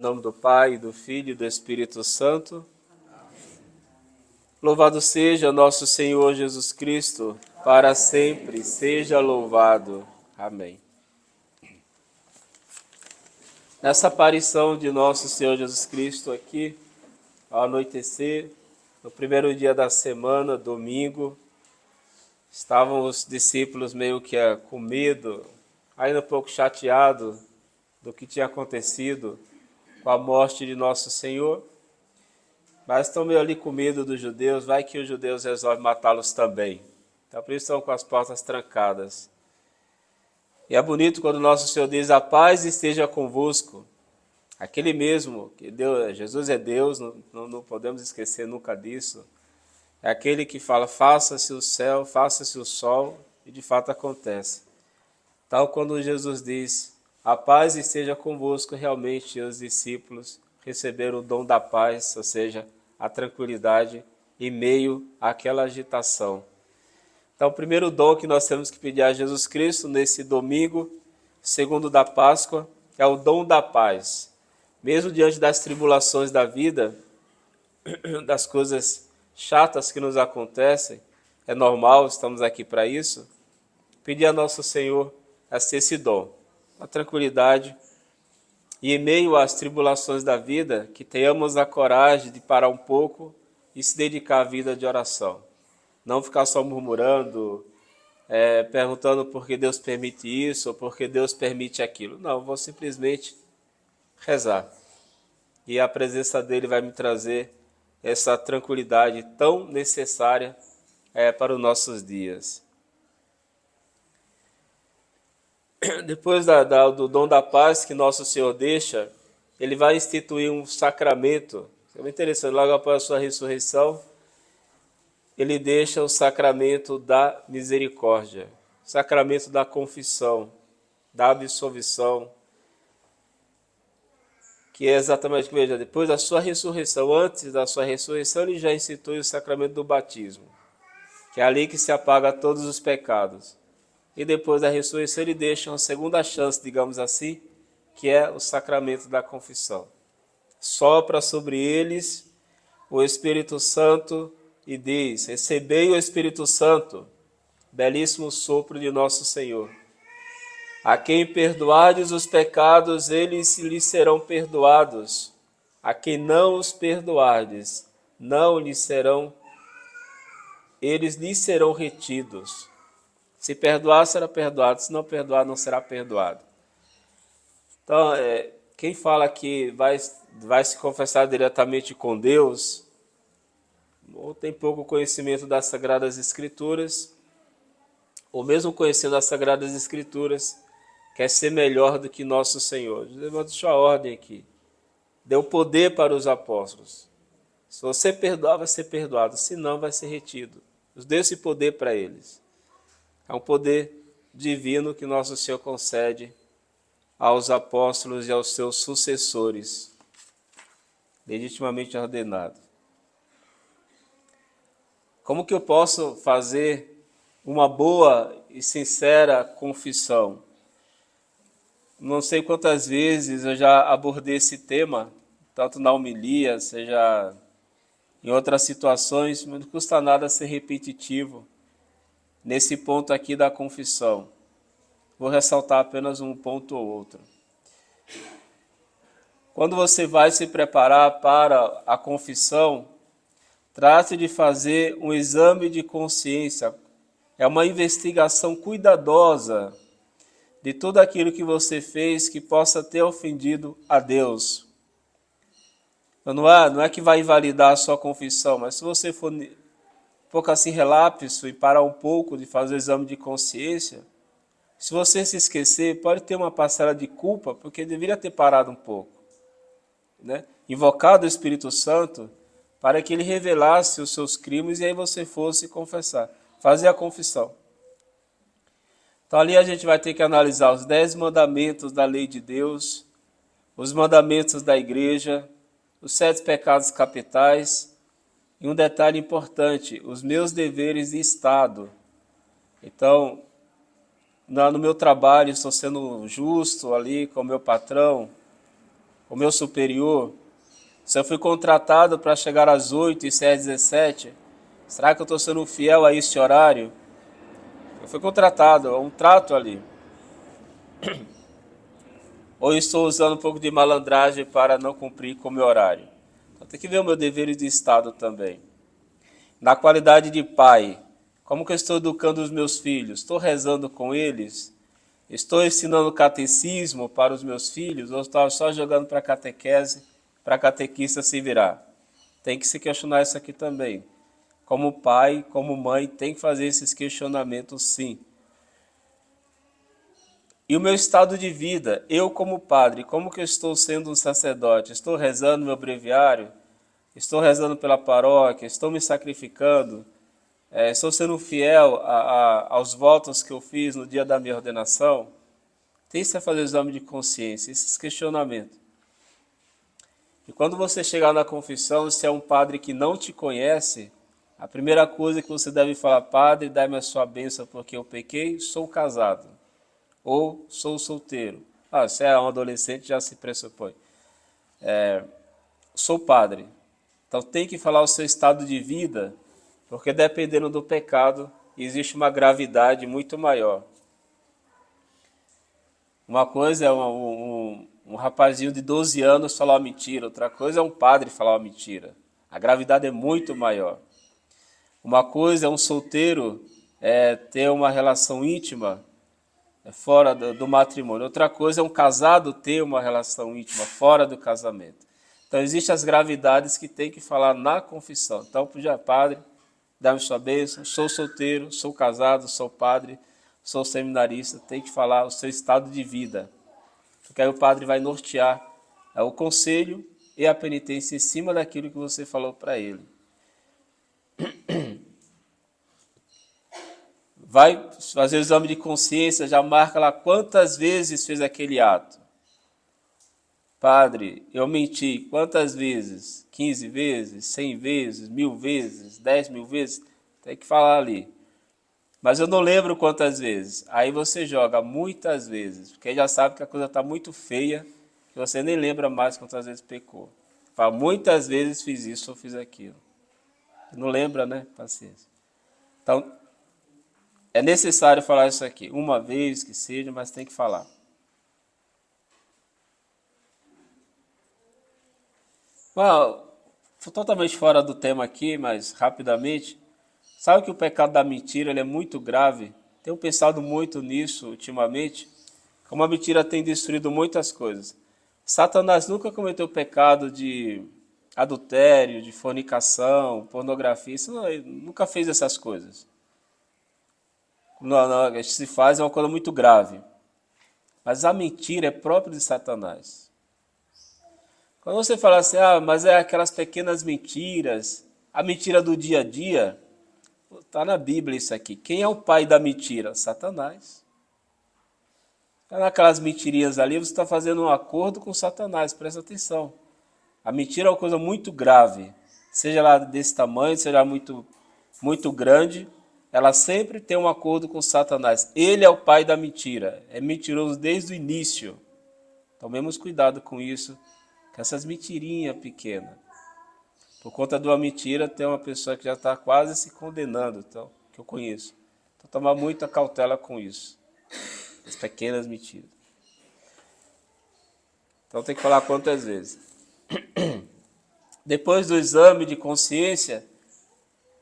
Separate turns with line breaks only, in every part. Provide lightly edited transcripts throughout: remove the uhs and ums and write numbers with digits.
Em nome do Pai, do Filho e do Espírito Santo. Louvado seja nosso Senhor Jesus Cristo, para sempre seja louvado. Amém. Nessa aparição de nosso Senhor Jesus Cristo aqui, ao anoitecer, no primeiro dia da semana, domingo, estavam os discípulos meio que com medo, ainda um pouco chateados do que tinha acontecido com a morte de nosso Senhor, mas estão meio ali com medo dos judeus, vai que os judeus resolvem matá-los também. Então por isso estão com as portas trancadas. E é bonito quando nosso Senhor diz, a paz esteja convosco. Aquele mesmo, que Deus, Jesus é Deus, não podemos esquecer nunca disso. É aquele que fala, faça-se o céu, faça-se o sol, e de fato acontece. Tal quando Jesus diz, a paz esteja convosco, realmente os discípulos receberam o dom da paz, ou seja, a tranquilidade em meio àquela agitação. Então, o primeiro dom que nós temos que pedir a Jesus Cristo nesse domingo, segundo da Páscoa, é o dom da paz. Mesmo diante das tribulações da vida, das coisas chatas que nos acontecem, é normal, estamos aqui para isso, pedir a nosso Senhor esse dom, a tranquilidade, e em meio às tribulações da vida, que tenhamos a coragem de parar um pouco e se dedicar à vida de oração. Não ficar só murmurando, perguntando por que Deus permite isso ou por que Deus permite aquilo. Não, vou simplesmente rezar. E a presença dele vai me trazer essa tranquilidade tão necessária para os nossos dias. Depois do dom da paz que nosso Senhor deixa, ele vai instituir um sacramento. É muito interessante, logo após a sua ressurreição, ele deixa o sacramento da misericórdia, o sacramento da confissão, da absolvição, que é exatamente, veja, depois da sua ressurreição, antes da sua ressurreição, ele já institui o sacramento do batismo, que é ali que se apaga todos os pecados. E depois da ressurreição ele deixa uma segunda chance, digamos assim, que é o sacramento da confissão. Sopra sobre eles o Espírito Santo e diz, recebei o Espírito Santo, belíssimo sopro de nosso Senhor. A quem perdoardes os pecados, eles lhes serão perdoados. A quem não os perdoardes, eles lhes serão retidos. Se perdoar, será perdoado. Se não perdoar, não será perdoado. Então, quem fala que vai se confessar diretamente com Deus, ou tem pouco conhecimento das Sagradas Escrituras, ou mesmo conhecendo as Sagradas Escrituras, quer ser melhor do que nosso Senhor. Jesus deixou a ordem aqui. Deu poder para os apóstolos. Se você perdoar, vai ser perdoado. Se não, vai ser retido. Deus deu esse poder para eles. É um poder divino que nosso Senhor concede aos apóstolos e aos seus sucessores, legitimamente ordenados. Como que eu posso fazer uma boa e sincera confissão? Não sei quantas vezes eu já abordei esse tema, tanto na homilia, seja em outras situações, mas não custa nada ser repetitivo nesse ponto aqui da confissão. Vou ressaltar apenas um ponto ou outro. Quando você vai se preparar para a confissão, trate de fazer um exame de consciência. É uma investigação cuidadosa de tudo aquilo que você fez que possa ter ofendido a Deus. Não é que vai invalidar a sua confissão, mas se você for um pouco assim relapso e parar um pouco de fazer o exame de consciência, se você se esquecer, pode ter uma parcela de culpa, porque deveria ter parado um pouco, né? Invocado o Espírito Santo para que ele revelasse os seus crimes e aí você fosse confessar, fazer a confissão. Então ali a gente vai ter que analisar os 10 mandamentos da lei de Deus, os mandamentos da igreja, os 7 pecados capitais e um detalhe importante, os meus deveres de Estado. Então, no meu trabalho, estou sendo justo ali com o meu patrão, o meu superior, se eu fui contratado para chegar às 8 e sair às 17, será que eu estou sendo fiel a esse horário? Eu fui contratado, é um trato ali. Ou estou usando um pouco de malandragem para não cumprir com o meu horário? Então tem que ver o meu dever de Estado também. Na qualidade de pai, como que eu estou educando os meus filhos? Estou rezando com eles? Estou ensinando catecismo para os meus filhos? Ou estou só jogando para a catequese, para a catequista se virar? Tem que se questionar isso aqui também. Como pai, como mãe, tem que fazer esses questionamentos sim. E o meu estado de vida, eu como padre, como que eu estou sendo um sacerdote? Estou rezando meu breviário? Estou rezando pela paróquia? Estou me sacrificando? Estou sendo fiel aos votos que eu fiz no dia da minha ordenação? Tente fazer o exame de consciência, esses questionamentos. E quando você chegar na confissão, se é um padre que não te conhece, a primeira coisa que você deve falar: padre, dai-me a sua bênção porque eu pequei, sou casado. Ou sou solteiro. Se é um adolescente, já se pressupõe. Sou padre. Então tem que falar o seu estado de vida, porque dependendo do pecado, existe uma gravidade muito maior. Uma coisa é um rapazinho de 12 anos falar uma mentira, outra coisa é um padre falar uma mentira. A gravidade é muito maior. Uma coisa é um solteiro ter uma relação íntima fora do matrimônio. Outra coisa é um casado ter uma relação íntima fora do casamento. Então, existem as gravidades que tem que falar na confissão. Então, já padre, dá-me sua bênção, sou solteiro, sou casado, sou padre, sou seminarista, tem que falar o seu estado de vida. Porque aí o padre vai nortear o conselho e a penitência em cima daquilo que você falou para ele. Vai fazer o exame de consciência, já marca lá quantas vezes fez aquele ato. Padre, eu menti quantas vezes? 15 vezes, 100 vezes, 1000 vezes, 10.000 vezes? Tem que falar ali. Mas eu não lembro quantas vezes. Aí você joga muitas vezes, porque já sabe que a coisa está muito feia, que você nem lembra mais quantas vezes pecou. Fala, muitas vezes fiz isso ou fiz aquilo. Não lembra, né? Paciência. Então, é necessário falar isso aqui, uma vez que seja, mas tem que falar. Totalmente fora do tema aqui, mas rapidamente. Sabe que o pecado da mentira ele é muito grave? Tenho pensado muito nisso ultimamente. Como a mentira tem destruído muitas coisas. Satanás nunca cometeu pecado de adultério, de fornicação, pornografia. Ele nunca fez essas coisas. Não, se faz é uma coisa muito grave. Mas a mentira é própria de Satanás. Quando você fala assim, mas é aquelas pequenas mentiras, a mentira do dia a dia, está na Bíblia isso aqui. Quem é o pai da mentira? Satanás. Está naquelas mentirinhas ali, você está fazendo um acordo com Satanás, presta atenção. A mentira é uma coisa muito grave, seja lá desse tamanho, seja muito, muito grande, ela sempre tem um acordo com Satanás. Ele é o pai da mentira, é mentiroso desde o início. Tomemos cuidado com isso, com essas mentirinhas pequenas. Por conta de uma mentira, tem uma pessoa que já está quase se condenando, então, que eu conheço. Então, tomar muita cautela com isso, as pequenas mentiras. Então, tem que falar quantas vezes. Depois do exame de consciência,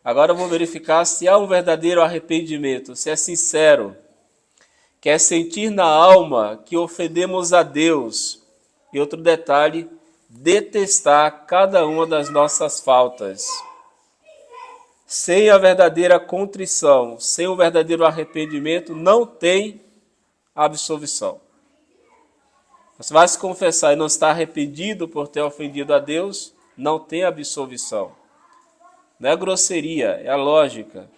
agora eu vou verificar se há um verdadeiro arrependimento, se é sincero, que é sentir na alma que ofendemos a Deus. E outro detalhe, detestar cada uma das nossas faltas. Sem a verdadeira contrição, sem o verdadeiro arrependimento, não tem absolvição. Você vai se confessar e não está arrependido por ter ofendido a Deus, não tem absolvição. Não é grosseria, é a lógica.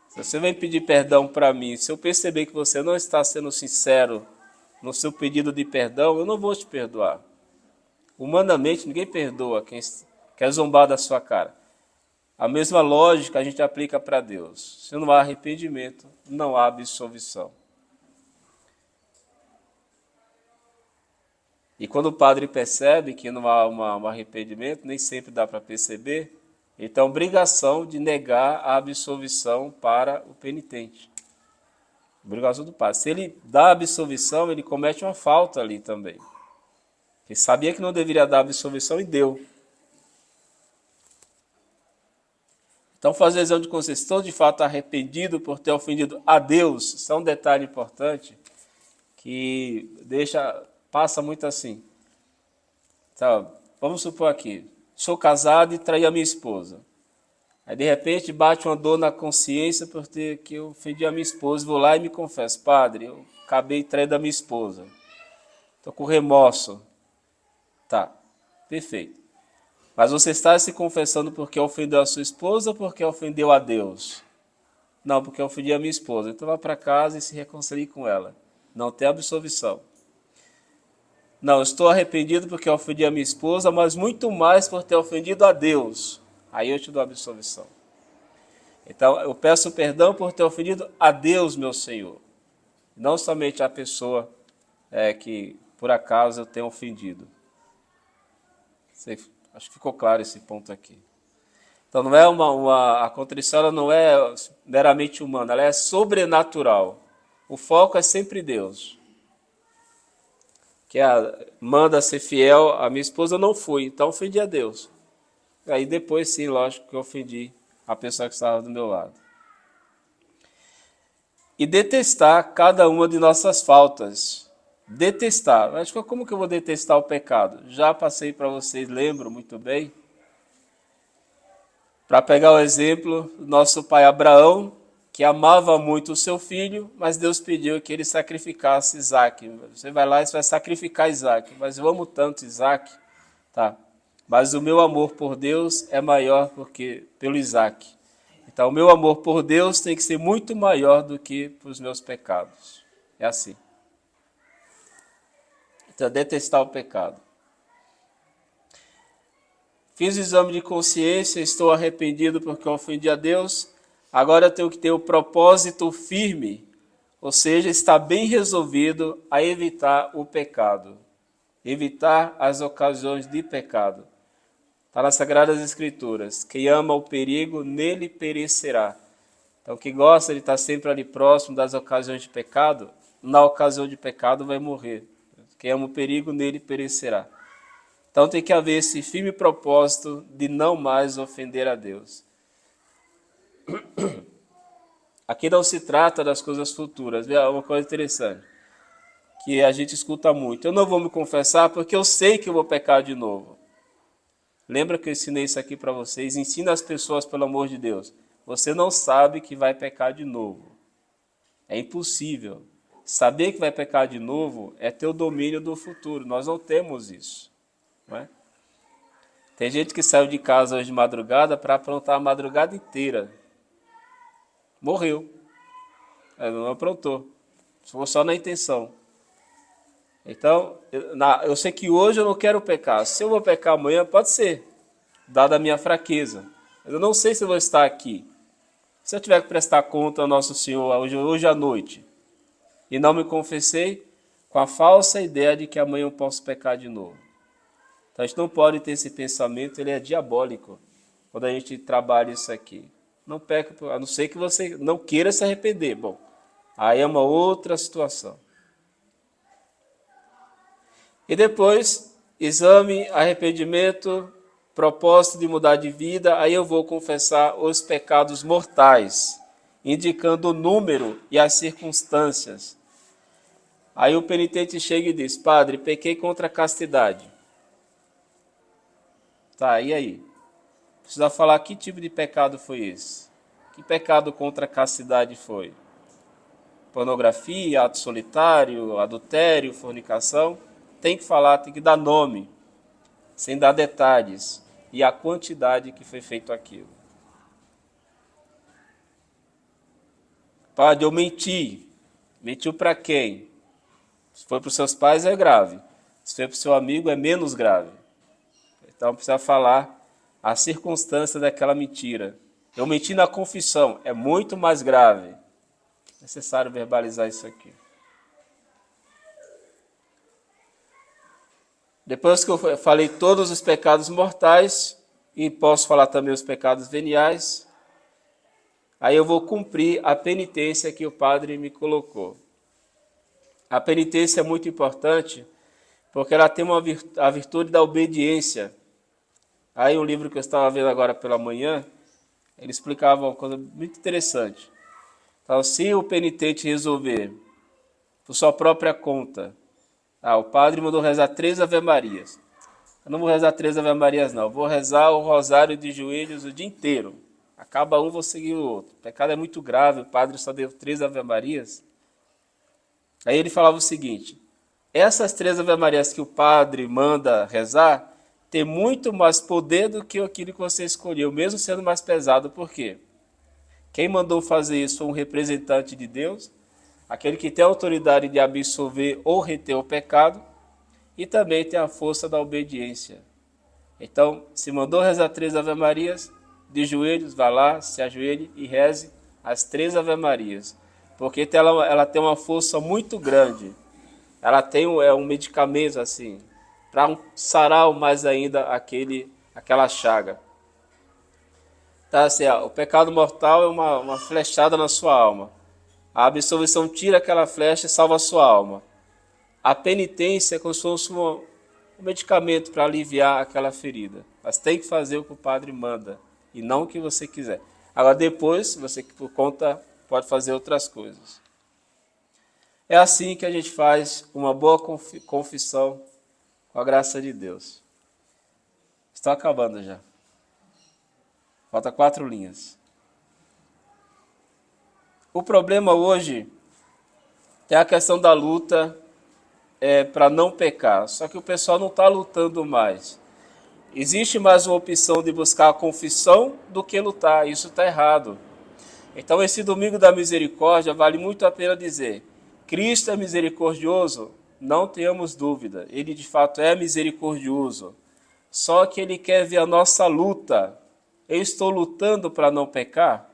Se você vem pedir perdão para mim, se eu perceber que você não está sendo sincero no seu pedido de perdão, eu não vou te perdoar. Humanamente, ninguém perdoa quem quer zombar da sua cara. A mesma lógica a gente aplica para Deus. Se não há arrependimento, não há absolvição. E quando o padre percebe que não há um arrependimento, nem sempre dá para perceber, ele tem a obrigação de negar a absolvição para o penitente. Obrigação do padre. Se ele dá a absolvição, ele comete uma falta ali também. Ele sabia que não deveria dar a absolvição e deu. Então, fazer exame de consciência, estou de fato arrependido por ter ofendido a Deus. Isso é um detalhe importante que passa muito assim. Então, vamos supor aqui, sou casado e traí a minha esposa. Aí, de repente, bate uma dor na consciência por ter que eu ofendi a minha esposa. Vou lá e me confesso, padre, eu acabei traindo a minha esposa. Estou com remorso. Tá, perfeito. Mas você está se confessando porque ofendeu a sua esposa ou porque ofendeu a Deus? Não, porque ofendi a minha esposa. Então vá para casa e se reconcilie com ela. Não tem absolvição. Não, estou arrependido porque ofendi a minha esposa, mas muito mais por ter ofendido a Deus. Aí eu te dou absolvição. Então eu peço perdão por ter ofendido a Deus, meu Senhor. Não somente a pessoa que por acaso eu tenho ofendido. Acho que ficou claro esse ponto aqui. Então não é a contrição ela não é meramente humana, ela é sobrenatural. O foco é sempre Deus. Que manda ser fiel, a minha esposa não foi, então ofendi a Deus. Aí depois sim, lógico que eu ofendi a pessoa que estava do meu lado. E detestar cada uma de nossas faltas. Detestar. Acho que como que eu vou detestar o pecado? Já passei para vocês, lembro muito bem. Para pegar o exemplo do nosso pai Abraão, que amava muito o seu filho, mas Deus pediu que ele sacrificasse Isaac. Você vai lá e vai sacrificar Isaac. Mas eu amo tanto Isaac, tá? Mas o meu amor por Deus é maior pelo Isaac. Então o meu amor por Deus tem que ser muito maior do que os meus pecados. É assim. Então, detestar o pecado. Fiz o exame de consciência, estou arrependido porque ofendi a Deus. Agora eu tenho que ter o propósito firme, ou seja, estar bem resolvido a evitar o pecado. Evitar as ocasiões de pecado. Está nas Sagradas Escrituras. Quem ama o perigo, nele perecerá. Então, quem gosta de estar sempre ali próximo das ocasiões de pecado, na ocasião de pecado vai morrer. Quem ama o perigo, nele perecerá. Então tem que haver esse firme propósito de não mais ofender a Deus. Aqui não se trata das coisas futuras. É uma coisa interessante, que a gente escuta muito. Eu não vou me confessar porque eu sei que eu vou pecar de novo. Lembra que eu ensinei isso aqui para vocês? Ensina as pessoas, pelo amor de Deus. Você não sabe que vai pecar de novo. É impossível. Saber que vai pecar de novo é ter o domínio do futuro. Nós não temos isso. Não é? Tem gente que saiu de casa hoje de madrugada para aprontar a madrugada inteira. Morreu. Não aprontou. Foi só na intenção. Então, eu sei que hoje eu não quero pecar. Se eu vou pecar amanhã, pode ser, dada a minha fraqueza. Mas eu não sei se eu vou estar aqui. Se eu tiver que prestar conta ao nosso Senhor hoje à noite e não me confessei, com a falsa ideia de que amanhã eu posso pecar de novo. Então a gente não pode ter esse pensamento, ele é diabólico, quando a gente trabalha isso aqui. Não peca, a não ser que você não queira se arrepender. Bom, aí é uma outra situação. E depois, exame, arrependimento, propósito de mudar de vida, aí eu vou confessar os pecados mortais, indicando o número e as circunstâncias. Aí o penitente chega e diz, padre, pequei contra a castidade. Tá, e aí? Precisa falar que tipo de pecado foi esse? Que pecado contra a castidade foi? Pornografia, ato solitário, adultério, fornicação? Tem que falar, tem que dar nome, sem dar detalhes, e a quantidade que foi feito aquilo. Padre, eu menti. Mentiu para quem? Se foi para os seus pais é grave. Se foi para o seu amigo é menos grave. Então precisa falar a circunstância daquela mentira. Eu menti na confissão, é muito mais grave. É necessário verbalizar isso aqui. Depois que eu falei todos os pecados mortais, e posso falar também os pecados veniais, aí eu vou cumprir a penitência que o padre me colocou. A penitência é muito importante, porque ela tem a virtude da obediência. Aí um livro que eu estava vendo agora pela manhã, ele explicava uma coisa muito interessante. Então, se o penitente resolver, por sua própria conta, o padre mandou rezar 3 Ave-Marias. Eu não vou rezar 3 Ave-Marias, não. Eu vou rezar o rosário de joelhos o dia inteiro. Acaba um, vou seguir o outro. O pecado é muito grave, o padre só deu 3 Ave-Marias. Aí ele falava o seguinte: essas 3 Ave-Marias que o padre manda rezar tem muito mais poder do que aquilo que você escolheu, mesmo sendo mais pesado. Por quê? Quem mandou fazer isso foi um representante de Deus, aquele que tem a autoridade de absolver ou reter o pecado, e também tem a força da obediência. Então, se mandou rezar 3 Ave-Marias, de joelhos, vá lá, se ajoelhe e reze as 3 Ave-Marias. Porque ela tem uma força muito grande. Ela tem um medicamento assim, para sarar mais ainda aquela chaga. Tá, assim, o pecado mortal é uma flechada na sua alma. A absolvição tira aquela flecha e salva a sua alma. A penitência é como se fosse um medicamento para aliviar aquela ferida. Mas tem que fazer o que o padre manda e não o que você quiser. Agora depois, você por conta pode fazer outras coisas. É assim que a gente faz uma boa confissão com a graça de Deus. Estou acabando já. Falta 4 linhas. O problema hoje é a questão da luta para não pecar. Só que o pessoal não está lutando mais. Existe mais uma opção de buscar a confissão do que lutar. Isso está errado. Então esse domingo da misericórdia vale muito a pena dizer: Cristo é misericordioso? Não tenhamos dúvida. Ele de fato é misericordioso. Só que ele quer ver a nossa luta. Eu estou lutando para não pecar?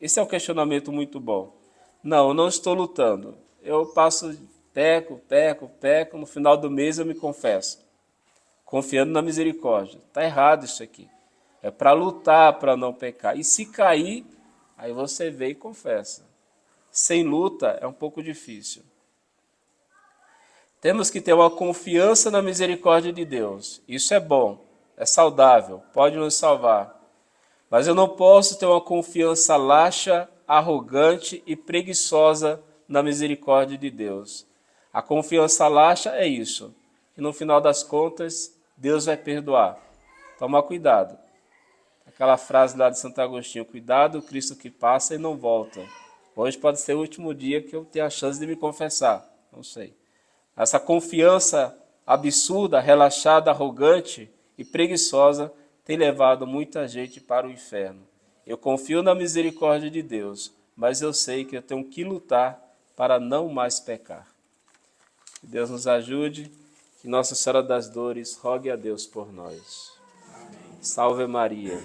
Esse é um questionamento muito bom. Não, eu não estou lutando. Eu passo, peco, no final do mês eu me confesso. Confiando na misericórdia. Está errado isso aqui. É para lutar para não pecar. E se cair, aí você vê e confessa. Sem luta é um pouco difícil. Temos que ter uma confiança na misericórdia de Deus. Isso é bom, é saudável, pode nos salvar. Mas eu não posso ter uma confiança laxa, arrogante e preguiçosa na misericórdia de Deus. A confiança laxa é isso. E no final das contas, Deus vai perdoar. Toma cuidado. Aquela frase lá de Santo Agostinho: cuidado, Cristo que passa e não volta. Hoje pode ser o último dia que eu tenho a chance de me confessar. Não sei. Essa confiança absurda, relaxada, arrogante e preguiçosa tem levado muita gente para o inferno. Eu confio na misericórdia de Deus, mas eu sei que eu tenho que lutar para não mais pecar. Que Deus nos ajude, que Nossa Senhora das Dores rogue a Deus por nós. Amém. Salve Maria.